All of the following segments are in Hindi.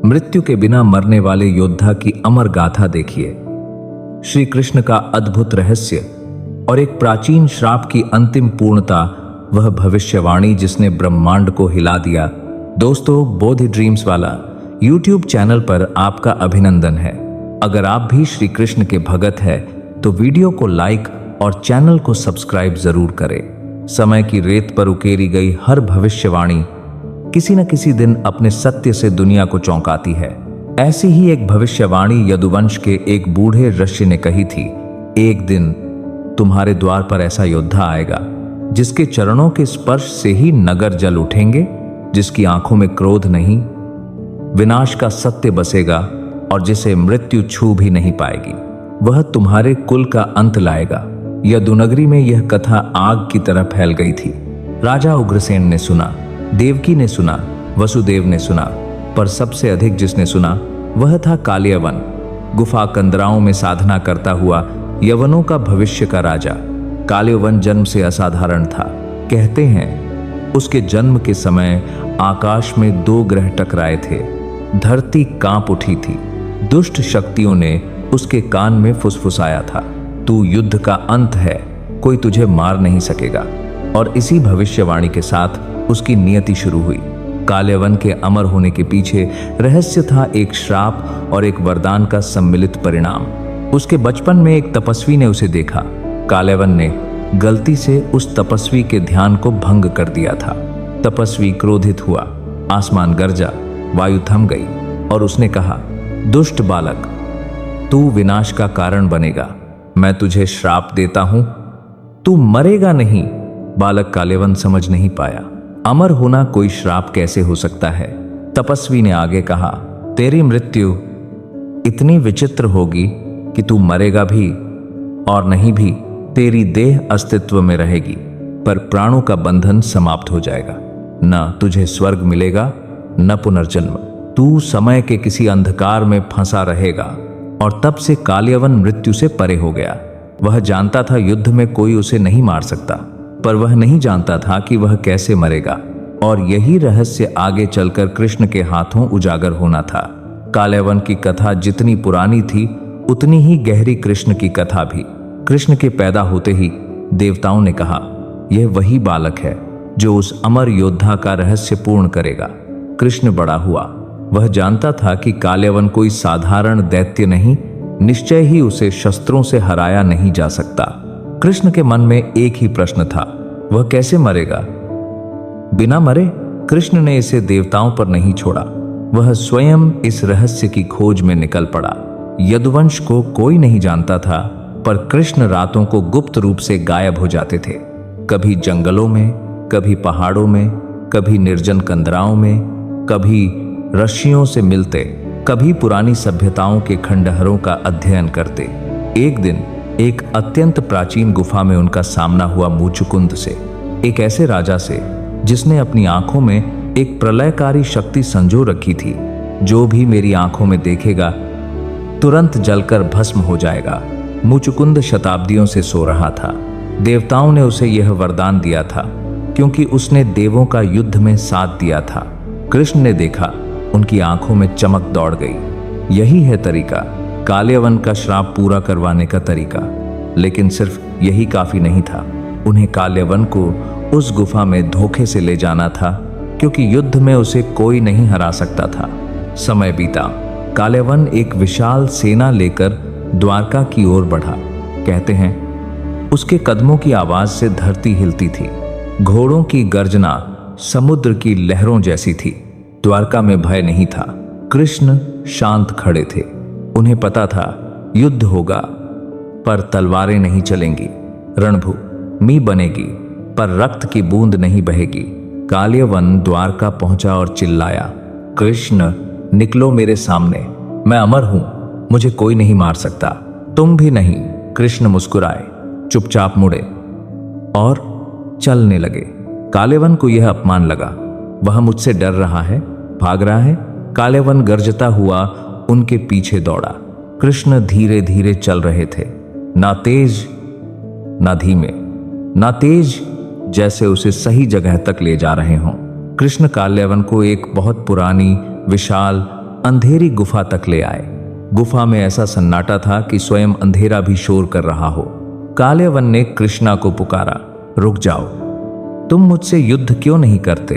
मृत्यु के बिना मरने वाले योद्धा की अमर गाथा देखिए। श्री कृष्ण का अद्भुत रहस्य और एक प्राचीन श्राप की अंतिम पूर्णता, वह भविष्यवाणी जिसने ब्रह्मांड को हिला दिया। दोस्तों, बोधि ड्रीम्स वाला यूट्यूब चैनल पर आपका अभिनंदन है। अगर आप भी श्री कृष्ण के भगत हैं तो वीडियो को लाइक और चैनल को सब्सक्राइब जरूर करें। समय की रेत पर उकेरी गई हर भविष्यवाणी किसी न किसी दिन अपने सत्य से दुनिया को चौंकाती है। ऐसी ही एक भविष्यवाणी यदुवंश के एक बूढ़े ऋषि ने कही थी। एक दिन तुम्हारे द्वार पर ऐसा योद्धा आएगा जिसके चरणों के स्पर्श से ही नगर जल उठेंगे, जिसकी आंखों में क्रोध नहीं, विनाश का सत्य बसेगा और जिसे मृत्यु छू भी नहीं पाएगी। वह तुम्हारे कुल का अंत लाएगा। यदुनगरी में यह कथा आग की तरह फैल गई थी। राजा उग्रसेन ने सुना, देवकी ने सुना, वसुदेव ने सुना, पर सबसे अधिक जिसने सुना वह था कालियवन, गुफा कंदराओं में साधना करता हुआ यवनों का भविष्य का राजा। कालियवन जन्म से असाधारण था। कहते हैं उसके जन्म के समय आकाश में 2 ग्रह टकराए थे। धरती कांप उठी थी। दुष्ट शक्तियों ने उसके कान में फुसफुसाया था, तू युद्ध का अंत है, कोई तुझे मार नहीं सकेगा। और इसी भविष्यवाणी के साथ उसकी नियति शुरू हुई। कालियवन के अमर होने के पीछे रहस्य था एक श्राप और एक वरदान का सम्मिलित परिणाम। उसके बचपन में एक तपस्वी ने उसे देखा। कालियवन ने गलती से उस तपस्वी के ध्यान को भंग कर दिया था। तपस्वी क्रोधित हुआ, आसमान गरजा, वायु थम गई और उसने कहा, दुष्ट बालक, तू विनाश का कारण बनेगा। मैं तुझे श्राप देता हूं, तू मरेगा नहीं। बालक कालियवन समझ नहीं पाया, अमर होना कोई श्राप कैसे हो सकता है। तपस्वी ने आगे कहा, तेरी मृत्यु इतनी विचित्र होगी कि तू मरेगा भी और नहीं भी, तेरी देह अस्तित्व में रहेगी पर प्राणों का बंधन समाप्त हो जाएगा। न तुझे स्वर्ग मिलेगा न पुनर्जन्म। तू समय के किसी अंधकार में फंसा रहेगा। और तब से कालियवन मृत्यु से परे हो गया। वह जानता था युद्ध में कोई उसे नहीं मार सकता, पर वह नहीं जानता था कि वह कैसे मरेगा। और यही रहस्य आगे चलकर कृष्ण के हाथों उजागर होना था। कालियवन की कथा जितनी पुरानी थी उतनी ही गहरी कृष्ण की कथा भी। कृष्ण के पैदा होते ही देवताओं ने कहा, यह वही बालक है जो उस अमर योद्धा का रहस्य पूर्ण करेगा। कृष्ण बड़ा हुआ। वह जानता था कि कालियवन कोई साधारण दैत्य नहीं, निश्चय ही उसे शस्त्रों से हराया नहीं जा सकता। कृष्ण के मन में एक ही प्रश्न था, वह कैसे मरेगा? बिना मरे? कृष्ण ने इसे देवताओं पर नहीं छोड़ा। वह स्वयं इस रहस्य की खोज में निकल पड़ा। यदुवंश को कोई नहीं जानता था, पर कृष्ण रातों को गुप्त रूप से गायब हो जाते थे। कभी जंगलों में, कभी पहाड़ों में, कभी निर्जन कंदराओं में, कभी ऋषियों से मिलते, कभी पुरानी सभ्यताओं के खंडहरों का अध्ययन करते। एक दिन एक अत्यंत प्राचीन गुफा में उनका सामना हुआ मुचुकुंद से, एक ऐसे राजा से जिसने अपनी आंखों में एक प्रलयकारी शक्ति संजो रखी थी। जो भी मेरी आंखों में देखेगा तुरंत जलकर भस्म हो जाएगा। मुचुकुंद शताब्दियों से सो रहा था। देवताओं ने उसे यह वरदान दिया था क्योंकि उसने देवों का युद्ध में साथ दिया था। कृष्ण ने देखा, उनकी आंखों में चमक दौड़ गई। यही है तरीका, कालियवन का श्राप पूरा करवाने का तरीका। लेकिन सिर्फ यही काफी नहीं था। उन्हें कालियवन को उस गुफा में धोखे से ले जाना था, क्योंकि युद्ध में उसे कोई नहीं हरा सकता था। समय बीता। कालियवन एक विशाल सेना लेकर द्वारका की ओर बढ़ा। कहते हैं उसके कदमों की आवाज से धरती हिलती थी। घोड़ों की गर्जना समुद्र की लहरों जैसी थी। द्वारका में भय नहीं था। कृष्ण शांत खड़े थे। उन्हें पता था युद्ध होगा पर तलवारें नहीं चलेंगी, रणभूमि बनेगी पर रक्त की बूंद नहीं बहेगी। कालियवन द्वारका पहुंचा और चिल्लाया, कृष्ण निकलो मेरे सामने, मैं अमर हूं, मुझे कोई नहीं मार सकता, तुम भी नहीं। कृष्ण मुस्कुराए, चुपचाप मुड़े और चलने लगे। कालियवन को यह अपमान लगा। वह मुझसे डर रहा है, भाग रहा है। कालियवन गरजता हुआ उनके पीछे दौड़ा। कृष्ण धीरे धीरे चल रहे थे, ना तेज ना धीमे, ना तेज जैसे उसे सही जगह तक ले जा रहे हों। कृष्ण कालियवन को एक बहुत पुरानी, विशाल अंधेरी गुफा तक ले आए। गुफा में ऐसा सन्नाटा था कि स्वयं अंधेरा भी शोर कर रहा हो। काल्यावन ने कृष्णा को पुकारा, रुक जाओ, तुम मुझसे युद्ध क्यों नहीं करते?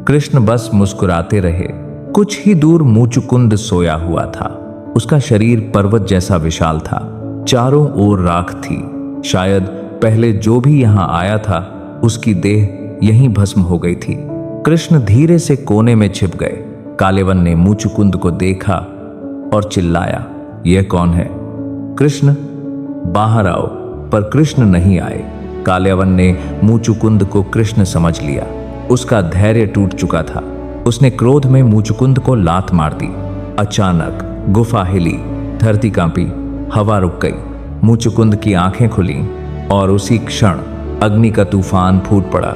कृष्ण बस मुस्कुराते रहे। कुछ ही दूर मुचुकुंद सोया हुआ था। उसका शरीर पर्वत जैसा विशाल था, चारों ओर राख थी। शायद पहले जो भी यहां आया था उसकी देह यहीं भस्म हो गई थी। कृष्ण धीरे से कोने में छिप गए। काल्यावन ने मुचुकुंद को देखा और चिल्लाया, यह कौन है? कृष्ण, बाहर आओ। पर कृष्ण नहीं आए। काल्यावन ने मुचुकुंद को कृष्ण समझ लिया। उसका धैर्य टूट चुका था। उसने क्रोध में मुचुकुंद को लात मार दी। अचानक गुफा हिली, धरती कांपी, हवा रुक गई। मुचुकुंद की आंखें खुली और उसी क्षण अग्नि का तूफान फूट पड़ा।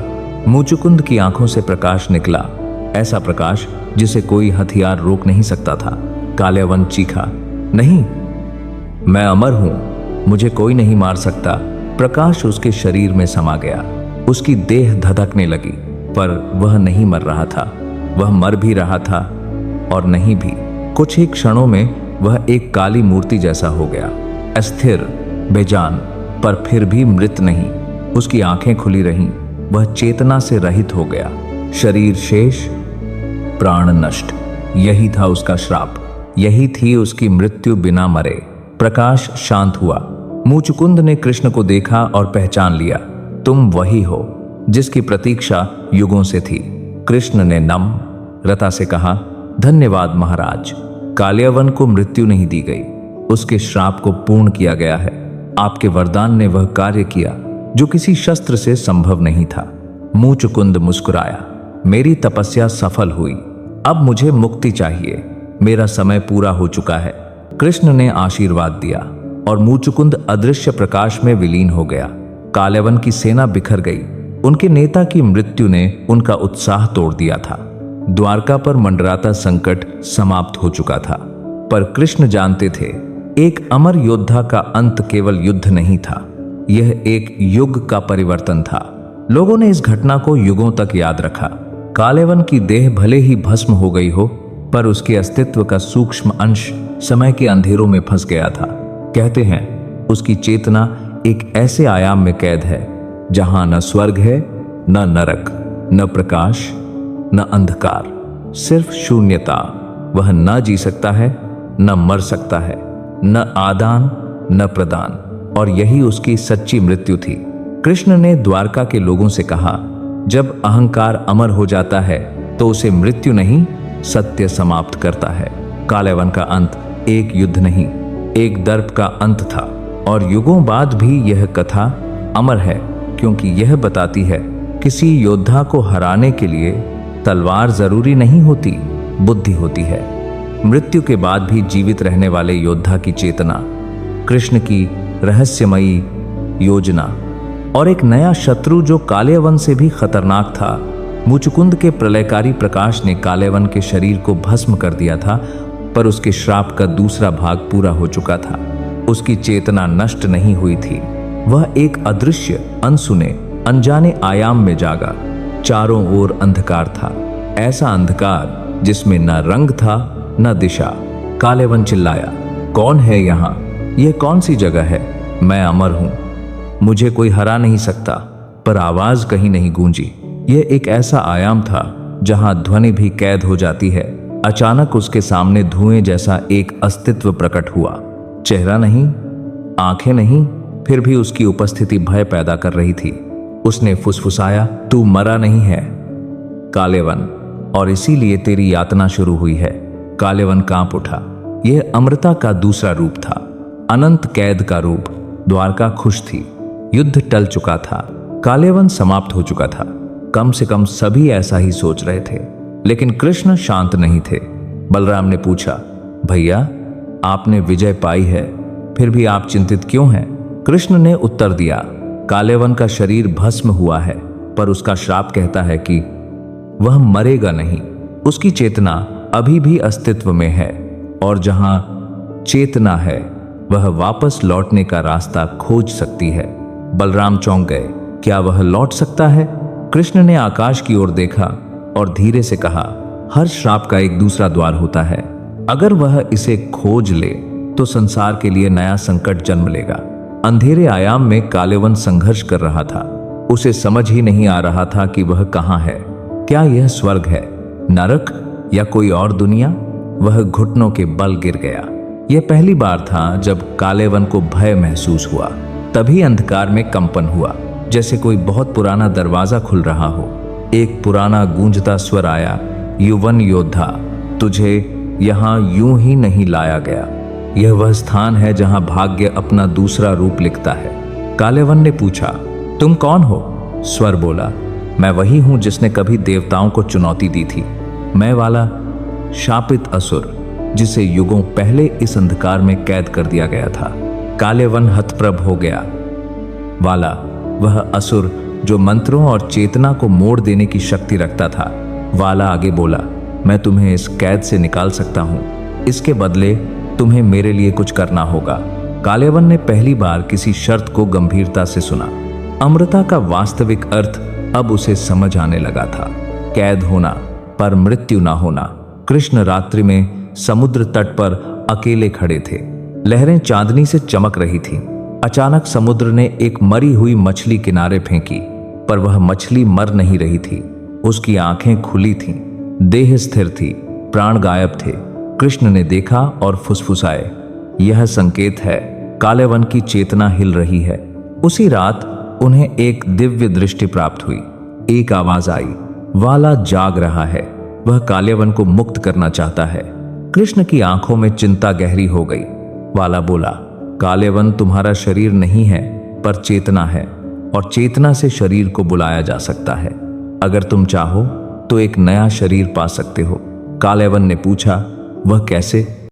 मुचुकुंद की आंखों से प्रकाश निकला, ऐसा प्रकाश जिसे कोई हथियार रोक नहीं सकता था। काल्यावन चीखा, नहीं, मैं अमर हूं, मुझे कोई नहीं मार सकता। प्रकाश उसके शरीर में समा गया। उसकी देह धधकने लगी, पर वह नहीं मर रहा था। वह मर भी रहा था और नहीं भी। कुछ ही क्षणों में वह एक काली मूर्ति जैसा हो गया, अस्थिर, बेजान, पर फिर भी मृत नहीं। उसकी आंखें खुली रहीं। वह चेतना से रहित हो गया। शरीर शेष, प्राण नष्ट। यही था उसका श्राप, यही थी उसकी मृत्यु बिना मरे। प्रकाश शांत हुआ। मुचुकुंद ने कृष्ण को देखा और पहचान लिया, तुम वही हो जिसकी प्रतीक्षा युगों से थी। कृष्ण ने नम्रता से कहा, धन्यवाद महाराज। काल्यावन को मृत्यु नहीं दी गई, उसके श्राप को पूर्ण किया गया है। आपके वरदान ने वह कार्य किया जो किसी शस्त्र से संभव नहीं था। मुचुकुंद मुस्कुराया, मेरी तपस्या सफल हुई, अब मुझे मुक्ति चाहिए, मेरा समय पूरा हो चुका है। कृष्ण ने आशीर्वाद दिया और मुचुकुंद अदृश्य प्रकाश में विलीन हो गया। काल्यावन की सेना बिखर गई। उनके नेता की मृत्यु ने उनका उत्साह तोड़ दिया था। द्वारका पर मंडराता संकट समाप्त हो चुका था। पर कृष्ण जानते थे, एक अमर योद्धा का अंत केवल युद्ध नहीं था, यह एक युग का परिवर्तन था। लोगों ने इस घटना को युगों तक याद रखा। काल्यावन की देह भले ही भस्म हो गई हो, पर उसके अस्तित्व का सूक्ष्म अंश समय के अंधेरों में फंस गया था। कहते हैं, उसकी चेतना एक ऐसे आयाम में कैद है जहां न स्वर्ग है, न नरक, न प्रकाश, न अंधकार, सिर्फ शून्यता। वह न जी सकता है, न मर सकता है, न आदान न प्रदान, और यही उसकी सच्ची मृत्यु थी। कृष्ण ने द्वारका के लोगों से कहा, जब अहंकार अमर हो जाता है तो उसे मृत्यु नहीं, सत्य समाप्त करता है। काल्यावन का अंत एक युद्ध नहीं, एक दर्प का अंत था। और युगों बाद भी यह कथा अमर है, क्योंकि यह बताती है, किसी योद्धा को हराने के लिए तलवार जरूरी नहीं होती, बुद्धि होती है। मृत्यु के बाद भी जीवित रहने वाले योद्धा की चेतना, कृष्ण की रहस्यमयी योजना और एक नया शत्रु जो काल्यावन से भी खतरनाक था। मुचुकुंद के प्रलयकारी प्रकाश ने काल्यावन के शरीर को भस्म कर दिया था, पर उसके श्राप का दूसरा भाग पूरा हो चुका था। उसकी चेतना नष्ट नहीं हुई थी। वह एक अदृश्य, अनसुने, अनजाने आयाम में जागा। चारों ओर अंधकार था, ऐसा अंधकार जिसमें न रंग था न दिशा। काल्यावन चिल्लाया, कौन है यहाँ? यह कौन सी जगह है? मैं अमर हूं, मुझे कोई हरा नहीं सकता। पर आवाज कहीं नहीं गूंजी। यह एक ऐसा आयाम था जहां ध्वनि भी कैद हो जाती है। अचानक उसके सामने धुएं जैसा एक अस्तित्व प्रकट हुआ। चेहरा नहीं, आंखें नहीं, फिर भी उसकी उपस्थिति भय पैदा कर रही थी। उसने फुसफुसाया, तू मरा नहीं है काल्यावन, और इसीलिए तेरी यातना शुरू हुई है। काल्यावन कांप उठा। यह अमृता का दूसरा रूप था, अनंत कैद का रूप। द्वारका खुश थी, युद्ध टल चुका था, काल्यावन समाप्त हो चुका था। कम से कम सभी ऐसा ही सोच रहे थे, लेकिन कृष्ण शांत नहीं थे। बलराम ने पूछा, भैया, आपने विजय पाई है, फिर भी आप चिंतित क्यों हैं? कृष्ण ने उत्तर दिया, काल्यावन का शरीर भस्म हुआ है, पर उसका श्राप कहता है कि वह मरेगा नहीं। उसकी चेतना अभी भी अस्तित्व में है, और जहां चेतना है वह वापस लौटने का रास्ता खोज सकती है। बलराम चौंक गए, क्या वह लौट सकता है? कृष्ण ने आकाश की ओर देखा और धीरे से कहा, हर श्राप का एक दूसरा द्वार होता है। अगर वह इसे खोज ले तो संसार के लिए नया संकट जन्म लेगा। अंधेरे आयाम में कालेवन संघर्ष कर रहा था। उसे समझ ही नहीं आ रहा था कि वह कहाँ है। क्या यह स्वर्ग है, नरक या कोई और दुनिया? वह घुटनों के बल गिर गया। यह पहली बार था जब कालेवन को भय महसूस हुआ। तभी अंधकार में कंपन हुआ, जैसे कोई बहुत पुराना दरवाजा खुल रहा हो। एक पुराना गूंजता स्वर आया, युवन योद्धा, तुझे यहां यूं ही नहीं लाया गया। यह वह स्थान है जहां भाग्य अपना दूसरा रूप लिखता है। कालेवन ने पूछा, तुम कौन हो? स्वर बोला, मैं वही हूं जिसने कभी देवताओं को चुनौती दी थी। मैं वाला शापित असुर, जिसे युगों पहले इस अंधकार में कैद कर दिया गया था। कालेवन हतप्रभ हो गया। वाला, वह असुर जो मंत्रों और चेतना को मोड़ देने की शक्ति रखता था। वाला आगे बोला, मैं तुम्हें इस कैद से निकाल सकता हूं। इसके बदले तुम्हें मेरे लिए कुछ करना होगा। कालेवन ने पहली बार किसी शर्त को गंभीरता से सुना। अमृता का वास्तविक अर्थ अब उसे समझ आने लगा था। कैद होना पर मृत्यु ना होना। कृष्ण रात्रि में समुद्र तट पर अकेले खड़े थे। लहरें चांदनी से चमक रही थीं। अचानक समुद्र ने एक मरी हुई मछली किनारे फेंकी, पर वह मछली मर नहीं रही थी। उसकी आंखें खुली थीं, देह स्थिर थी, प्राण गायब थे। कृष्ण ने देखा और फुसफुसाए, यह संकेत है, कालेवन की चेतना हिल रही है। उसी रात उन्हें एक दिव्य दृष्टि प्राप्त हुई। एक आवाज आई, वाला जाग रहा है, वह कालेवन को मुक्त करना चाहता है। कृष्ण की आंखों में चिंता गहरी हो गई। वाला बोला, कालेवन तुम्हारा शरीर नहीं है, पर चेतना है, और चेतना से शरीर को बुलाया जा सकता है। अगर तुम चाहो तो एक नया शरीर पा सकते हो। कालेवन ने पूछा, वह कैसे?